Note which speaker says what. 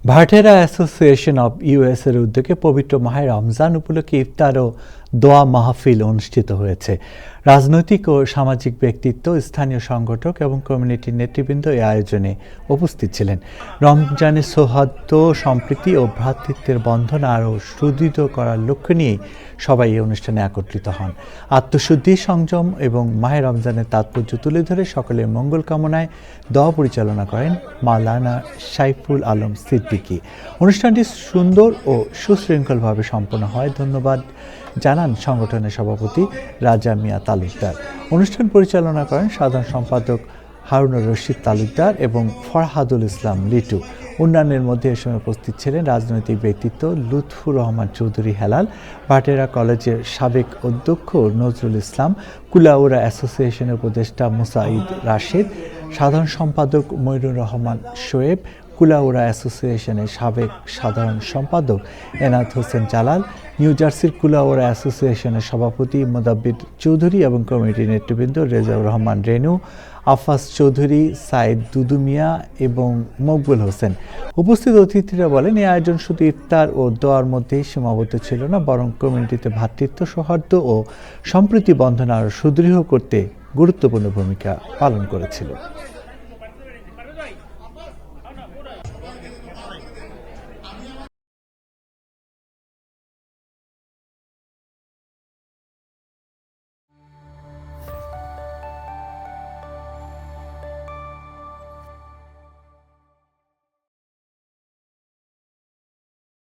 Speaker 1: Bhatera association of US এর উদ্যোগে পবিত্র মাহে রমজান উপলক্ষে ইফতার ও দোয়া মাহফিল অনুষ্ঠিত হয়েছে। রাজনৈতিক ও সামাজিক ব্যক্তিত্ব, স্থানীয় সংগঠক এবং কমিউনিটির নেতৃবৃন্দ এই আয়োজনে উপস্থিত ছিলেন। রমজানের সৌহার্দ্য, সম্প্রীতি ও ভ্রাতৃত্বের বন্ধন আরও সুদৃঢ় করার লক্ষ্য নিয়েই সবাই এই অনুষ্ঠানে একত্রিত হন। আত্মশুদ্ধি, সংযম এবং মাহে রমজানের তাৎপর্য তুলে ধরে সকলের মঙ্গল কামনায় দোয়া পরিচালনা করেন মাওলানা সাইফুল আলম সিদ্দিকী। অনুষ্ঠানটি সুন্দর ও সুশৃঙ্খলভাবে সম্পন্ন হয় ধন্যবাদ জানান সংগঠনের সভাপতি রাজা মিয়া তালুকদার। অনুষ্ঠান পরিচালনা করেন সাধারণ সম্পাদক হারুনুর রশিদ তালুকদার এবং ফরহাদুল ইসলাম লিটু। অন্যান্যের মধ্যে এ সময় উপস্থিত ছিলেন রাজনৈতিক ব্যক্তিত্ব লুৎফুর রহমান চৌধুরী হেলাল, ভাটেরা কলেজের সাবেক অধ্যক্ষ নজরুল ইসলাম, কুলাউড়া অ্যাসোসিয়েশনের উপদেষ্টা মুসাইদ রাশেদ, সাধারণ সম্পাদক মইনুর রহমান শোয়েব, কুলাউড়া অ্যাসোসিয়েশনের সাবেক সাধারণ সম্পাদক এনায়েত হোসেন জালাল, নিউ জার্সির কুলাউড়া অ্যাসোসিয়েশনের সভাপতি মোদাব্বির চৌধুরী এবং কমিটির নেতৃবৃন্দ রেজাউর রহমান রেনু, আফাস চৌধুরী, সাইদ দুদু মিয়া এবং মকবুল হোসেন। উপস্থিত অতিথিরা বলেন, এই আয়োজন শুধু ইফতার ও দোয়ার মধ্যেই সীমাবদ্ধ ছিল না, বরং কমিউনিটিতে ভ্রাতৃত্ব, সৌহার্দ্য ও সম্প্রীতি বন্ধন আরও সুদৃঢ় করতে গুরুত্বপূর্ণ ভূমিকা পালন করেছিল।